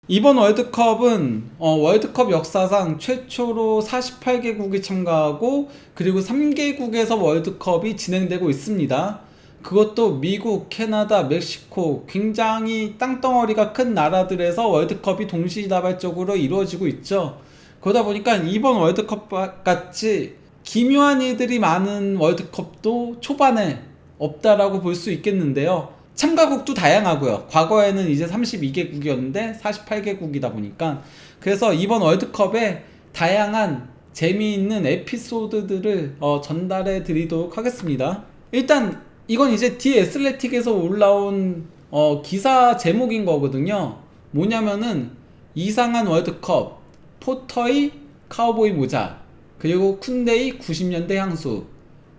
이번 월드컵은 월드컵 역사상 최초로 48개국이 참가하고 그리고 3개국에서 월드컵이 진행되고 있습니다. 그것도 미국, 캐나다, 멕시코 굉장히 땅덩어리가 큰 나라들에서 월드컵이 동시다발적으로 이루어지고 있죠. 그러다 보니까 이번 월드컵 같이 기묘한 일들이 많은 월드컵도 초반에 없다라고 볼 수 있겠는데요. 참가국도 다양하고요. 과거에는 이제 32개국이었는데 48개국이다 보니까 그래서 이번 월드컵에 다양한 재미있는 에피소드들을 전달해 드리도록 하겠습니다. 일단 이건 이제 디 애슬레틱에서 올라온 기사 제목인 거거든요. 뭐냐면은 이상한 월드컵, 포터의 카우보이 모자, 그리고 쿤데이 90년대 향수,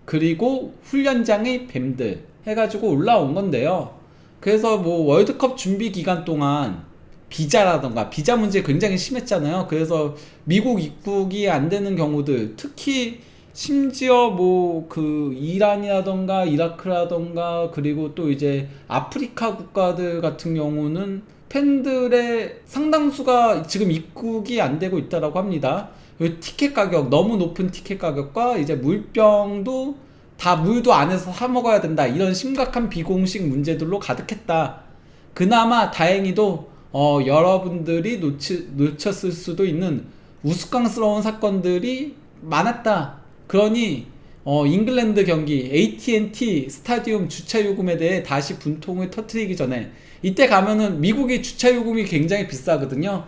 그리고 훈련장의 뱀들 해가지고 올라온 건데요. 그래서 뭐 월드컵 준비 기간 동안 비자라던가 비자 문제 굉장히 심했잖아요. 그래서 미국 입국이 안 되는 경우들, 특히 심지어 뭐 그 이란이라던가 이라크라던가 그리고 또 이제 아프리카 국가들 같은 경우는 팬들의 상당수가 지금 입국이 안 되고 있다라고 합니다. 티켓 가격, 너무 높은 티켓 가격과 이제 물병도 다 물도 안에서 사 먹어야 된다, 이런 심각한 비공식 문제들로 가득했다. 그나마 다행히도 여러분들이 놓쳤을 수도 있는 우스꽝스러운 사건들이 많았다. 그러니 잉글랜드 경기 AT&T 스타디움 주차 요금에 대해 다시 분통을 터뜨리기 전에, 이때 가면은 미국이 주차 요금이 굉장히 비싸거든요.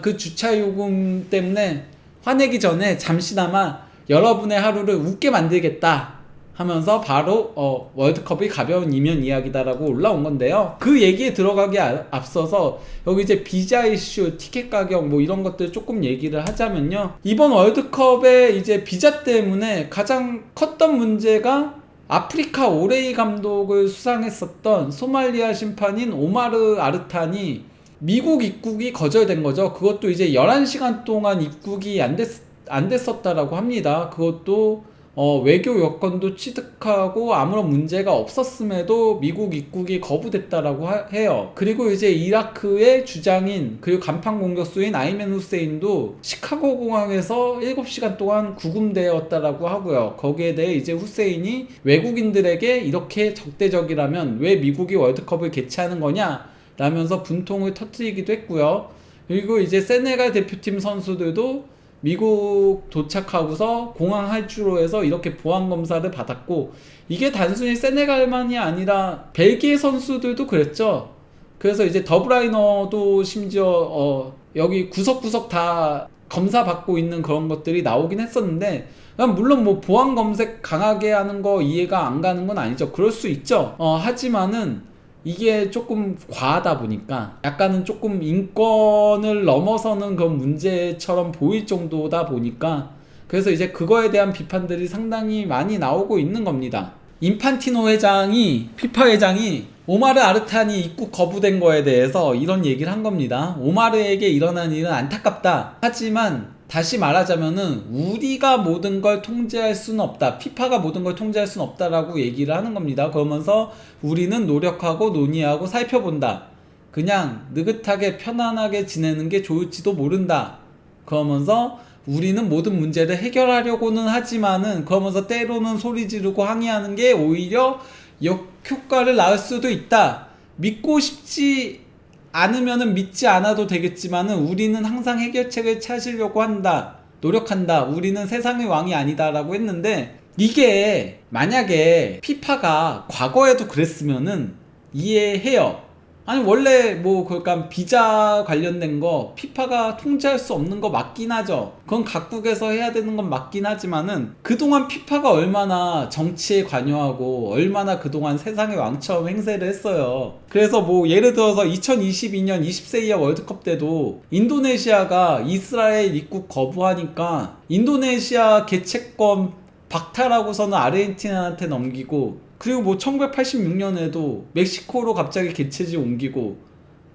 그 주차 요금 때문에 화내기 전에 잠시나마 여러분의 하루를 웃게 만들겠다 하면서 바로 월드컵이 가벼운 이면 이야기다라고 올라온 건데요. 그 얘기에 들어가기 앞서서 여기 이제 비자 이슈, 티켓 가격 뭐 이런 것들 조금 얘기를 하자면요. 이번 월드컵에 이제 비자 때문에 가장 컸던 문제가 아프리카 오레이 감독을 수상했었던 소말리아 심판인 오마르 아르탄이 미국 입국이 거절된 거죠. 그것도 이제 11시간 동안 입국이 안 됐었다라고 합니다. 그것도 외교 여건도 취득하고 아무런 문제가 없었음에도 미국 입국이 거부됐다라고 해요. 그리고 이제 이라크의 주장인 그리고 간판 공격수인 아이맨 후세인도 시카고 공항에서 7시간 동안 구금되었다라고 하고요. 거기에 대해 이제 후세인이 외국인들에게 이렇게 적대적이라면 왜 미국이 월드컵을 개최하는 거냐 라면서 분통을 터뜨리기도 했고요. 그리고 이제 세네갈 대표팀 선수들도 미국 도착하고서 공항 할주로에서 이렇게 보안검사를 받았고, 이게 단순히 세네갈만이 아니라 벨기에 선수들도 그랬죠. 그래서 이제 더브라이너도 심지어 여기 구석구석 다 검사 받고 있는 그런 것들이 나오긴 했었는데, 물론 뭐 보안 검색 강하게 하는 거 이해가 안 가는 건 아니죠. 그럴 수 있죠. 하지만은 이게 조금 과하다 보니까 약간은 조금 인권을 넘어서는 그런 문제처럼 보일 정도다 보니까, 그래서 이제 그거에 대한 비판들이 상당히 많이 나오고 있는 겁니다. 인판티노 회장이, 피파 회장이 오마르 아르탄이 입국 거부된 거에 대해서 이런 얘기를 한 겁니다. 오마르에게 일어난 일은 안타깝다. 하지만 다시 말하자면은 우리가 모든 걸 통제할 수는 없다. 피파가 모든 걸 통제할 수는 없다라고 얘기를 하는 겁니다. 그러면서 우리는 노력하고 논의하고 살펴본다. 그냥 느긋하게 편안하게 지내는 게 좋을지도 모른다. 그러면서 우리는 모든 문제를 해결하려고는 하지만은, 그러면서 때로는 소리 지르고 항의하는 게 오히려 역효과를 낳을 수도 있다. 믿고 싶지 않으면은 믿지 않아도 되겠지만은 우리는 항상 해결책을 찾으려고 한다. 노력한다. 우리는 세상의 왕이 아니다라고 했는데, 이게 만약에 피파가 과거에도 그랬으면은 이해해요. 아니 원래 뭐 그러니까 비자 관련된 거 피파가 통제할 수 없는 거 맞긴 하죠. 그건 각국에서 해야 되는 건 맞긴 하지만은, 그동안 피파가 얼마나 정치에 관여하고 얼마나 그동안 세상의 왕처럼 행세를 했어요. 그래서 뭐 예를 들어서 2022년 20세 이하 월드컵 때도 인도네시아가 이스라엘 입국 거부하니까 인도네시아 개최권 박탈하고서는 아르헨티나한테 넘기고, 그리고 뭐 1986년에도 멕시코로 갑자기 개최지 옮기고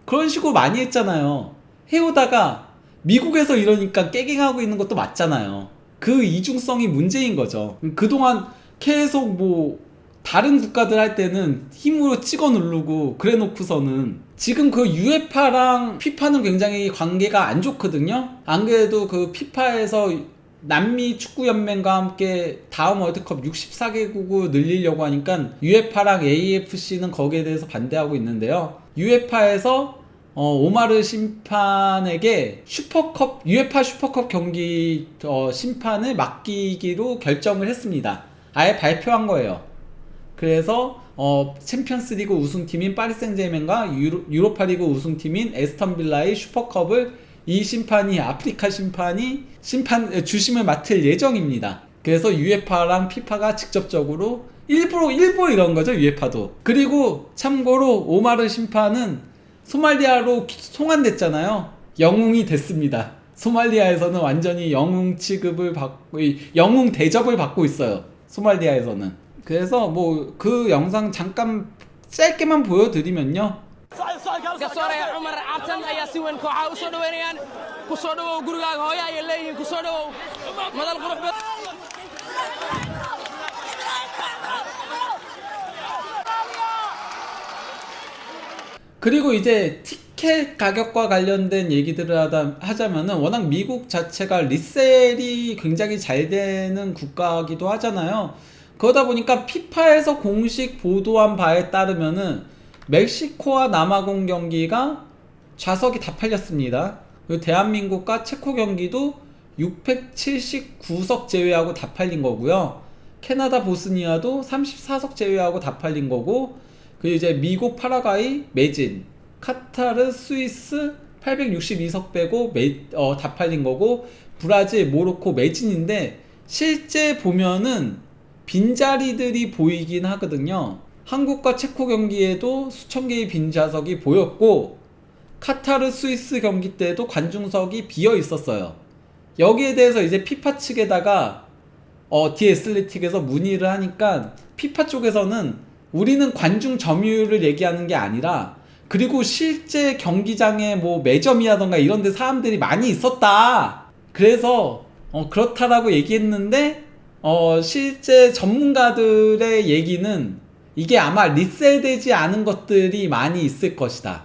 그런 식으로 많이 했잖아요. 해오다가 미국에서 이러니까 깨갱하고 있는 것도 맞잖아요. 그 이중성이 문제인 거죠. 그동안 계속 뭐 다른 국가들 할 때는 힘으로 찍어 누르고 그래 놓고서는 지금 그 UEFA랑 피파는 굉장히 관계가 안 좋거든요. 안 그래도 그 피파에서 남미 축구연맹과 함께 다음 월드컵 64개국을 늘리려고 하니까 UEFA랑 AFC는 거기에 대해서 반대하고 있는데요. UEFA에서 오마르 심판에게 UEFA 슈퍼컵 경기 심판을 맡기기로 결정을 했습니다. 아예 발표한 거예요. 그래서 챔피언스리그 우승팀인 파리 생제르맹과 유로파리그 우승팀인 에스턴 빌라의 슈퍼컵을 이 심판이 아프리카 심판이 주심을 맡을 예정입니다. 그래서 UEFA랑 피파가 직접적으로 일부러 이런 거죠, UEFA도. 그리고 참고로 오마르 심판은 소말리아로 송환됐잖아요. 영웅이 됐습니다. 소말리아에서는 완전히 영웅 취급을 받고 영웅 대접을 받고 있어요. 소말리아에서는. 그래서 뭐 그 영상 잠깐 짧게만 보여드리면요. garsoore Cumar Cabsan ayaa si weyn kooxaha u soo dhaweynayaan ku soo dhawow gurigaaga hooyo ayay leeyihiin ku soo dhawow madal qurux badan 그리고 이제 티켓 가격과 관련된 얘기들을 하자면은 워낙 미국 자체가 리셀이 굉장히 잘 되는 국가이기도 하잖아요. 그러다 보니까 피파에서 공식 보도한 바에 따르면은 멕시코와 남아공 경기가 좌석이 다 팔렸습니다. 그리고 대한민국과 체코 경기도 679석 제외하고 다 팔린 거고요. 캐나다 보스니아도 34석 제외하고 다 팔린 거고, 그리고 이제 미국 파라과이 매진, 카타르 스위스 862석 빼고 다 팔린 거고, 브라질 모로코 매진인데 실제 보면은 빈자리들이 보이긴 하거든요. 한국과 체코 경기에도 수천 개의 빈 좌석이 보였고, 카타르 스위스 경기 때도 관중석이 비어 있었어요. 여기에 대해서 이제 피파 측에다가 디애슬레틱에서 문의를 하니까 피파 쪽에서는 우리는 관중 점유율을 얘기하는 게 아니라, 그리고 실제 경기장에 뭐 매점이라던가 이런 데 사람들이 많이 있었다, 그래서 그렇다라고 얘기했는데 실제 전문가들의 얘기는 이게 아마 리셀되지 않은 것들이 많이 있을 것이다.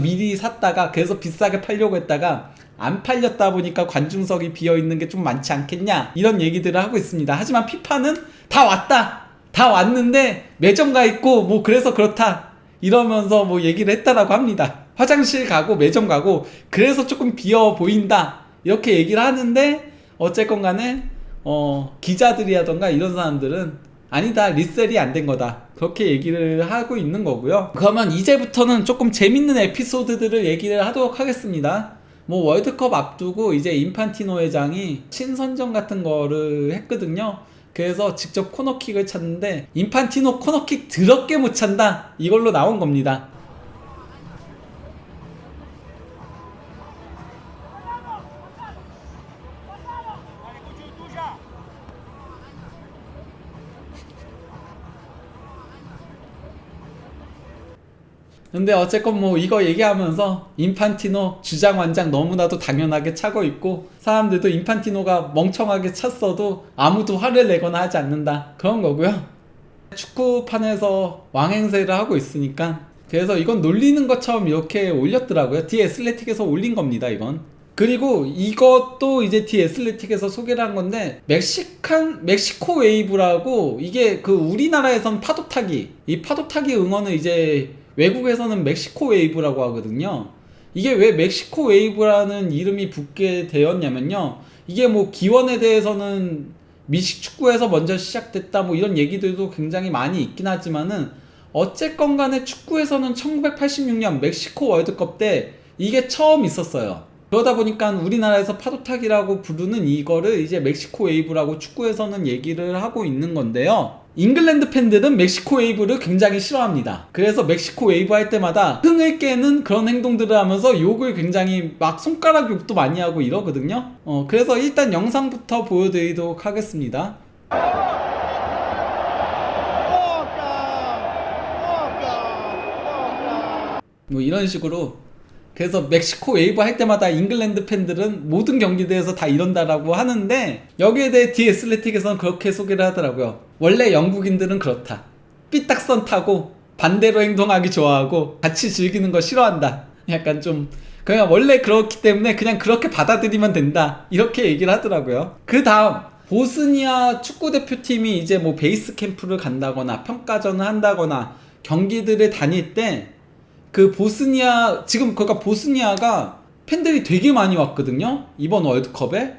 미리 샀다가 그래서 비싸게 팔려고 했다가 안 팔렸다 보니까 관중석이 비어있는 게 좀 많지 않겠냐, 이런 얘기들을 하고 있습니다. 하지만 피파는 다 왔다, 다 왔는데 매점 가 있고 뭐 그래서 그렇다 이러면서 뭐 얘기를 했다라고 합니다. 화장실 가고 매점 가고 그래서 조금 비어 보인다 이렇게 얘기를 하는데, 어쨌건 간에 기자들이라던가 이런 사람들은 아니다, 리셀이 안 된 거다, 그렇게 얘기를 하고 있는 거고요. 그러면 이제부터는 조금 재밌는 에피소드들을 얘기를 하도록 하겠습니다. 뭐 월드컵 앞두고 이제 인판티노 회장이 신선전 같은 거를 했거든요. 그래서 직접 코너킥을 찼는데 인판티노 코너킥 더럽게 못 찬다, 이걸로 나온 겁니다. 근데 어쨌건 뭐 이거 얘기하면서 인판티노 주장완장 너무나도 당연하게 차고 있고, 사람들도 인판티노가 멍청하게 찼어도 아무도 화를 내거나 하지 않는다, 그런 거고요. 축구판에서 왕행세를 하고 있으니까 그래서 이건 놀리는 것처럼 이렇게 올렸더라고요. 디애슬레틱에서 올린 겁니다, 이건. 그리고 이것도 이제 디애슬레틱에서 소개를 한 건데, 멕시코 웨이브라고, 이게 그 우리나라에선 파도타기, 이 파도타기 응원을 이제 외국에서는 멕시코 웨이브라고 하거든요. 이게 왜 멕시코 웨이브라는 이름이 붙게 되었냐면요, 이게 뭐 기원에 대해서는 미식 축구에서 먼저 시작됐다 뭐 이런 얘기들도 굉장히 많이 있긴 하지만은, 어쨌건 간에 축구에서는 1986년 멕시코 월드컵 때 이게 처음 있었어요. 그러다 보니까 우리나라에서 파도타기라고 부르는 이거를 이제 멕시코 웨이브라고 축구에서는 얘기를 하고 있는 건데요. 잉글랜드 팬들은 멕시코 웨이브를 굉장히 싫어합니다. 그래서 멕시코 웨이브 할 때마다 흥을 깨는 그런 행동들을 하면서 욕을 굉장히 막 손가락 욕도 많이 하고 이러거든요. 그래서 일단 영상부터 보여드리도록 하겠습니다. 뭐 이런 식으로. 그래서 멕시코 웨이브 할 때마다 잉글랜드 팬들은 모든 경기대에서 다 이런다라고 하는데, 여기에 대해 디애슬레틱에서는 그렇게 소개를 하더라고요. 원래 영국인들은 그렇다. 삐딱선 타고 반대로 행동하기 좋아하고 같이 즐기는 거 싫어한다. 약간 좀 그냥 원래 그렇기 때문에 그냥 그렇게 받아들이면 된다. 이렇게 얘기를 하더라고요. 그 다음 보스니아 축구대표팀이 이제 뭐 베이스 캠프를 간다거나 평가전을 한다거나 경기들을 다닐 때 그 보스니아 지금 그러니까 보스니아가 팬들이 되게 많이 왔거든요. 이번 월드컵에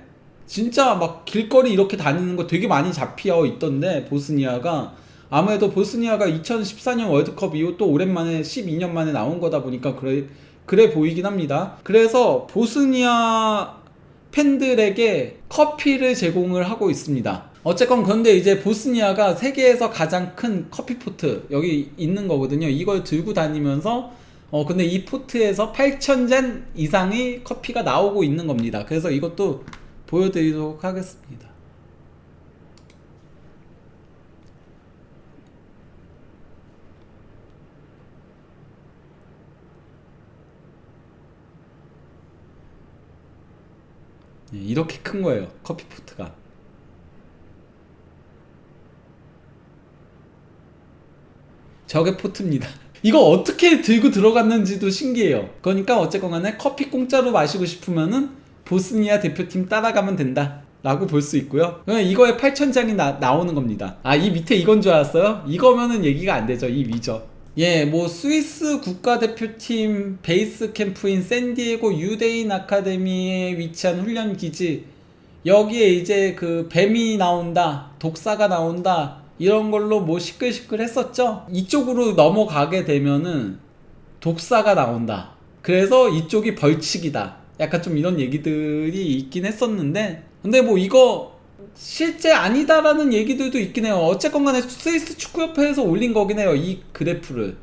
진짜 막 길거리 이렇게 다니는 거 되게 많이 잡혀 있던데 보스니아가 아무래도 보스니아가 2014년 월드컵 이후 또 오랜만에 12년 만에 나온 거다 보니까 그래 보이긴 합니다. 그래서 보스니아 팬들에게 커피를 제공을 하고 있습니다. 어쨌건 그런데 이제 보스니아가 세계에서 가장 큰 커피 포트 여기 있는 거거든요. 이걸 들고 다니면서 근데 이 포트에서 8,000잔 이상의 커피가 나오고 있는 겁니다. 그래서 이것도 보여드리도록 하겠습니다. 이렇게 큰 거예요. 커피 포트가. 저게 포트입니다. 이거 어떻게 들고 들어갔는지도 신기해요. 그러니까 어쨌건 간에 커피 공짜로 마시고 싶으면은 보스니아 대표팀 따라가면 된다 라고 볼 수 있고요. 이거에 8,000장이 나오는 겁니다. 아, 이 밑에 이건 줄 알았어요? 이거면은 얘기가 안 되죠. 이 위죠. 예, 뭐 스위스 국가대표팀 베이스 캠프인 샌디에고 유대인 아카데미에 위치한 훈련 기지, 여기에 이제 그 뱀이 나온다, 독사가 나온다 이런 걸로 뭐 시끌시끌 했었죠. 이쪽으로 넘어가게 되면은 독사가 나온다, 그래서 이쪽이 벌칙이다, 약간 좀 이런 얘기들이 있긴 했었는데, 근데 뭐 이거 실제 아니다라는 얘기들도 있긴 해요. 어쨌건 간에 스위스 축구협회에서 올린 거긴 해요. 이 그래프를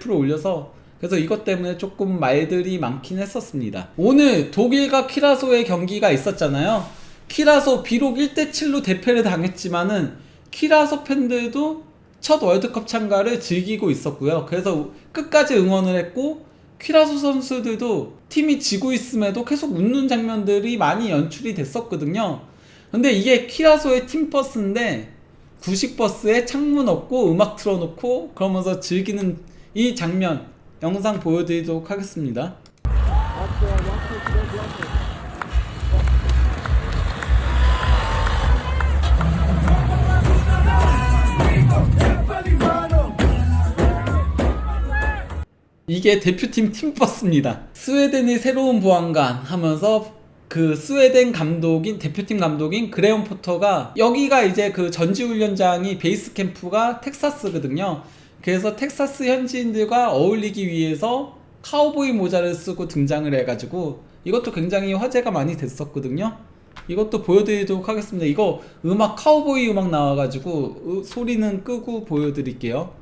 올려서. 그래서 이것 때문에 조금 말들이 많긴 했었습니다. 오늘 독일과 키라소의 경기가 있었잖아요. 키라소 비록 1대7로 대패를 당했지만은 키라소 팬들도 첫 월드컵 참가를 즐기고 있었고요. 그래서 끝까지 응원을 했고, 키라소 선수들도 팀이 지고 있음에도 계속 웃는 장면들이 많이 연출이 됐었거든요. 근데 이게 키라소의 팀버스인데 구식버스에 창문 없고 음악 틀어놓고 그러면서 즐기는 이 장면 영상 보여드리도록 하겠습니다. 이게 대표팀 팀버스입니다. 스웨덴이 새로운 보안관 하면서 그 스웨덴 감독인, 대표팀 감독인 그레온 포터가, 여기가 이제 그 전지훈련장이 베이스 캠프가 텍사스거든요. 그래서 텍사스 현지인들과 어울리기 위해서 카우보이 모자를 쓰고 등장을 해가지고 이것도 굉장히 화제가 많이 됐었거든요. 이것도 보여드리도록 하겠습니다. 이거 음악, 카우보이 음악 나와가지고 소리는 끄고 보여드릴게요.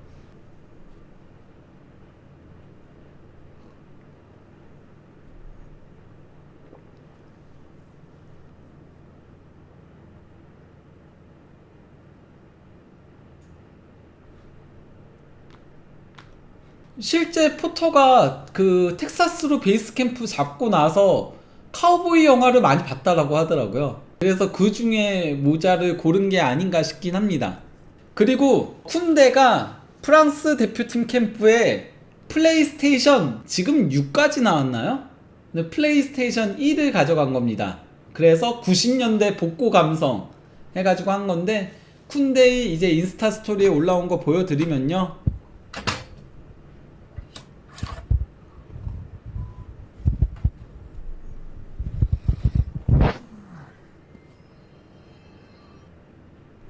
실제 포터가 그 텍사스로 베이스 캠프 잡고 나서 카우보이 영화를 많이 봤다라고 하더라고요. 그래서 그 중에 모자를 고른 게 아닌가 싶긴 합니다. 그리고 쿤데가 프랑스 대표팀 캠프에 플레이스테이션 지금 6까지 나왔나요? 근데 플레이스테이션 1을 가져간 겁니다. 그래서 90년대 복고 감성 해가지고 한 건데, 쿤데의 이제 인스타 스토리에 올라온 거 보여드리면요.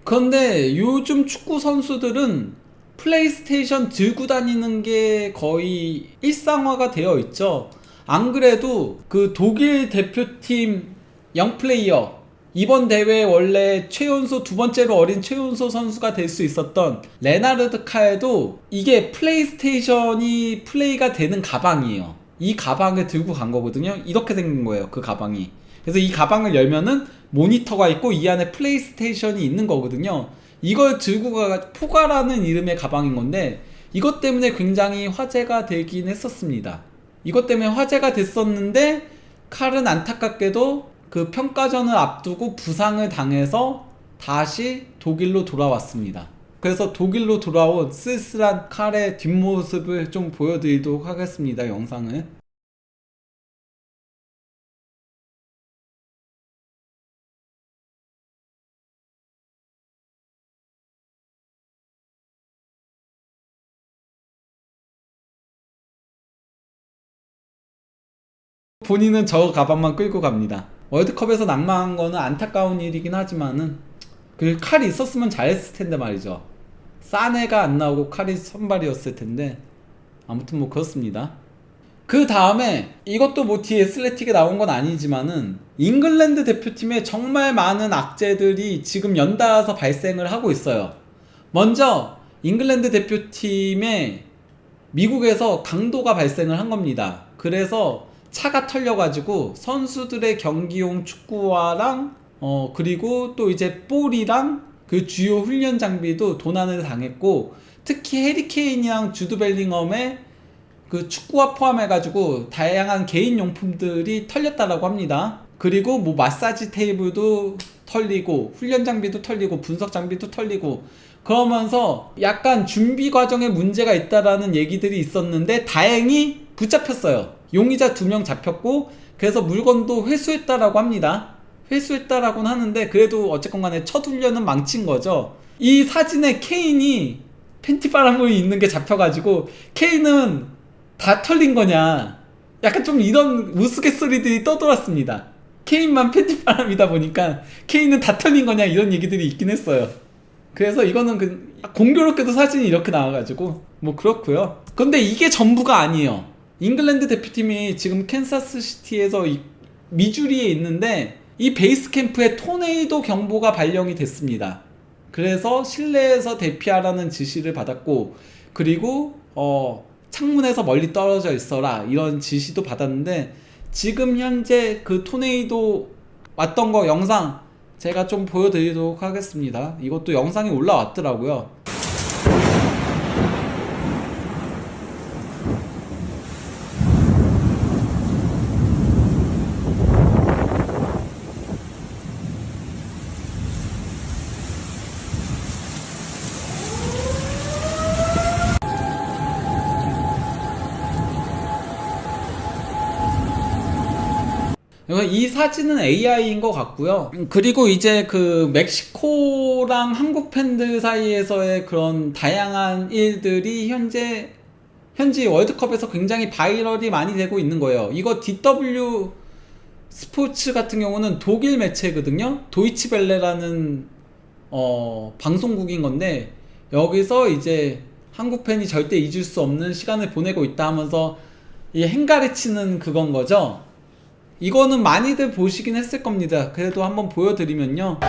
그런데 요즘 축구 선수들은 플레이스테이션 들고 다니는 게 거의 일상화가 되어 있죠. 안 그래도 그 독일 대표팀 영플레이어, 이번 대회 원래 최연소, 두 번째로 어린 최연소 선수가 될 수 있었던 레나르드 카에도 이게 플레이스테이션이 플레이가 되는 가방이에요. 이 가방을 들고 간 거거든요. 이렇게 생긴 거예요, 그 가방이. 그래서 이 가방을 열면은 모니터가 있고 이 안에 플레이스테이션이 있는 거거든요. 이걸 들고 가, 포가라는 이름의 가방인 건데, 이것 때문에 굉장히 화제가 되긴 했었습니다. 이것 때문에 화제가 됐었는데, 칼은 안타깝게도 그 평가전을 앞두고 부상을 당해서 다시 독일로 돌아왔습니다. 그래서 독일로 돌아온 쓸쓸한 칼의 뒷모습을 좀 보여드리도록 하겠습니다. 영상을. 본인은 저 가방만 끌고 갑니다. 월드컵에서 낙마한 거는 안타까운 일이긴 하지만은 그 칼이 있었으면 잘했을 텐데 말이죠. 사네가 안 나오고 칼이 선발이었을 텐데 아무튼 뭐 그렇습니다. 그 다음에 이것도 뭐 뒤에 슬래틱에 나온 건 아니지만은 잉글랜드 대표팀에 정말 많은 악재들이 지금 연달아서 발생을 하고 있어요. 먼저 잉글랜드 대표팀에 미국에서 강도가 발생을 한 겁니다. 그래서 차가 털려가지고 선수들의 경기용 축구화랑 그리고 또 이제 볼이랑 그 주요 훈련 장비도 도난을 당했고, 특히 해리케인이랑 주드 벨링엄의 그 축구화 포함해가지고 다양한 개인 용품들이 털렸다라고 합니다. 그리고 뭐 마사지 테이블도 털리고 훈련 장비도 털리고 분석 장비도 털리고, 그러면서 약간 준비 과정에 문제가 있다라는 얘기들이 있었는데 다행히 붙잡혔어요. 용의자 2명 잡혔고, 그래서 물건도 회수했다라고 합니다. 회수했다라고는 하는데 그래도 어쨌건 간에 첫 훈련은 망친 거죠. 이 사진에 케인이 팬티바람을 입는 게 잡혀가지고 케인은 다 털린 거냐, 약간 좀 이런 우스갯소리들이 떠돌았습니다. 케인만 팬티바람이다 보니까 케인은 다 털린 거냐 이런 얘기들이 있긴 했어요. 그래서 이거는 공교롭게도 사진이 이렇게 나와가지고 뭐 그렇고요. 근데 이게 전부가 아니에요. 잉글랜드 대표팀이 지금 캔사스시티에서 미주리에 있는데 이 베이스 캠프에 토네이도 경보가 발령이 됐습니다. 그래서 실내에서 대피하라는 지시를 받았고, 그리고 창문에서 멀리 떨어져 있어라 이런 지시도 받았는데, 지금 현재 그 토네이도 왔던 거 영상 제가 좀 보여드리도록 하겠습니다. 이것도 영상이 올라왔더라고요. 이 사진은 AI인 것 같고요. 그리고 이제 그 멕시코랑 한국 팬들 사이에서의 그런 다양한 일들이 현재 월드컵에서 굉장히 바이럴이 많이 되고 있는 거예요. 이거 DW 스포츠 같은 경우는 독일 매체거든요. 도이치벨레라는 방송국인 건데, 여기서 이제 한국 팬이 절대 잊을 수 없는 시간을 보내고 있다 하면서 이 행가르치는 그건 거죠. 이거는 많이들 보시긴 했을 겁니다. 그래도 한번 보여드리면요.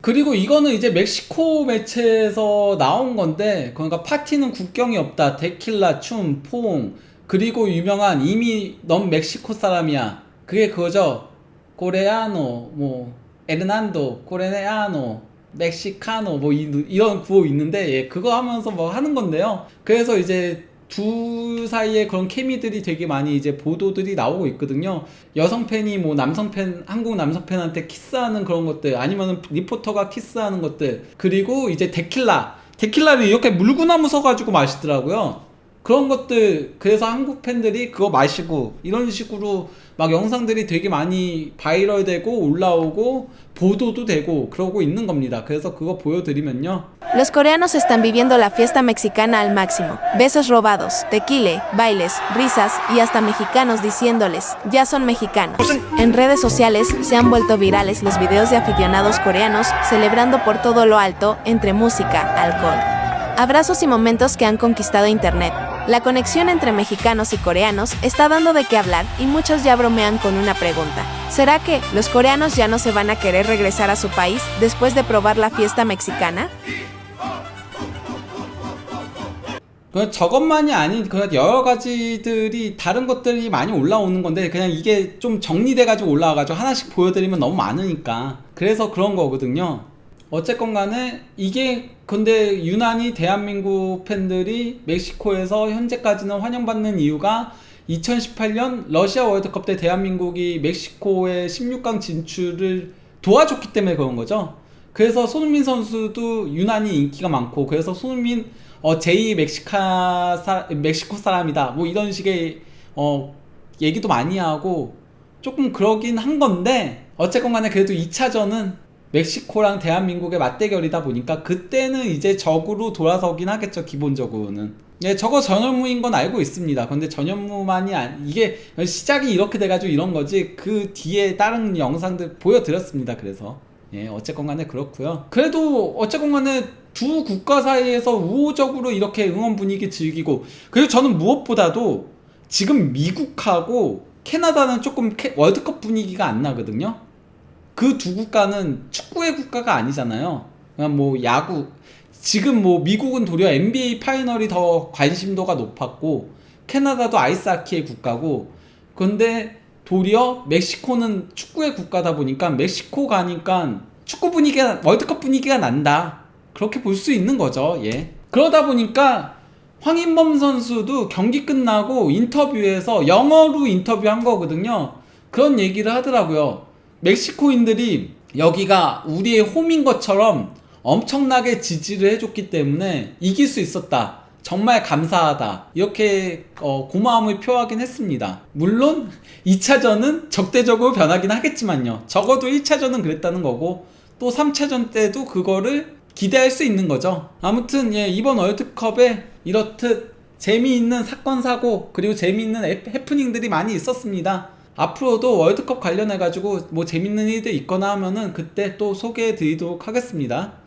그리고 이거는 이제 멕시코 매체에서 나온 건데, 그러니까 파티는 국경이 없다, 데킬라, 춤, 포옹, 그리고 유명한 이미 넌 멕시코 사람이야, 그게 그거죠. 코레아노, 뭐 에르난도, 코레아노, 멕시카노, 뭐 이런 구호 있는데, 예, 그거 하면서 뭐 하는 건데요. 그래서 이제 둘 사이에 그런 케미들이 되게 많이 이제 보도들이 나오고 있거든요. 여성 팬이 뭐 남성 팬, 한국 남성 팬한테 키스하는 그런 것들, 아니면은 리포터가 키스하는 것들, 그리고 이제 데킬라를 이렇게 물구나무 서가지고 마시더라고요. 그런 것들, 그래서 한국 팬들이 그거 마시고 이런 식으로 막 영상들이 되게 많이 바이럴되고 올라오고 보도도 되고 그러고 있는 겁니다. 그래서 그거 보여드리면요. Los coreanos están viviendo la fiesta mexicana al máximo. Besos robados, tequila, bailes, risas y hasta mexicanos diciéndoles, ya son mexicanos. En redes sociales se han vuelto virales los videos de aficionados coreanos celebrando por todo lo alto entre música, alcohol, abrazos y momentos que han conquistado internet. La conexión entre mexicanos y coreanos está dando de qué hablar y muchos ya bromean con una pregunta. ¿Será que los coreanos ya no se van a querer regresar a su país después de probar la fiesta mexicana? 그냥 저것만이 아닌 그냥 여러 가지들이 다른 것들이 많이 올라오는 건데 그냥 이게 좀 정리돼 가지고 올라와가지고 하나씩 보여드리면 너무 많으니까 그래서 그런 거거든요. 어쨌건 간에 이게 근데 유난히 대한민국 팬들이 멕시코에서 현재까지는 환영받는 이유가 2018년 러시아 월드컵 때 대한민국이 멕시코의 16강 진출을 도와줬기 때문에 그런 거죠. 그래서 손흥민 선수도 유난히 인기가 많고 그래서 손흥민 제2 멕시코 사람이다 뭐 이런 식의 얘기도 많이 하고 조금 그러긴 한 건데 어쨌건 간에 그래도 2차전은 멕시코랑 대한민국의 맞대결이다 보니까 그때는 이제 적으로 돌아서긴 하겠죠. 기본적으로는 예, 저거 전현무인 건 알고 있습니다. 근데 전현무만이 이게 시작이 이렇게 돼가지고 이런 거지 그 뒤에 다른 영상들 보여드렸습니다. 그래서 예, 어쨌건 간에 그렇고요. 그래도 어쨌건 간에 두 국가 사이에서 우호적으로 이렇게 응원 분위기 즐기고 그리고 저는 무엇보다도 지금 미국하고 캐나다는 조금 월드컵 분위기가 안 나거든요. 그 두 국가는 축구의 국가가 아니잖아요. 그냥 뭐 야구 지금 뭐 미국은 도리어 NBA 파이널이 더 관심도가 높았고 캐나다도 아이스하키의 국가고 근데 도리어 멕시코는 축구의 국가다 보니까 멕시코 가니까 축구 분위기가 월드컵 분위기가 난다 그렇게 볼 수 있는 거죠. 예. 그러다 보니까 황인범 선수도 경기 끝나고 인터뷰에서 영어로 인터뷰한 거거든요. 그런 얘기를 하더라고요. 멕시코인들이 여기가 우리의 홈인 것처럼 엄청나게 지지를 해줬기 때문에 이길 수 있었다. 정말 감사하다. 이렇게 고마움을 표하긴 했습니다. 물론 2차전은 적대적으로 변하긴 하겠지만요. 적어도 1차전은 그랬다는 거고 또 3차전 때도 그거를 기대할 수 있는 거죠. 아무튼 예, 이번 월드컵에 이렇듯 재미있는 사건 사고 그리고 재미있는 해프닝들이 많이 있었습니다. 앞으로도 월드컵 관련해가지고 뭐 재밌는 일들 있거나 하면은 그때 또 소개해 드리도록 하겠습니다.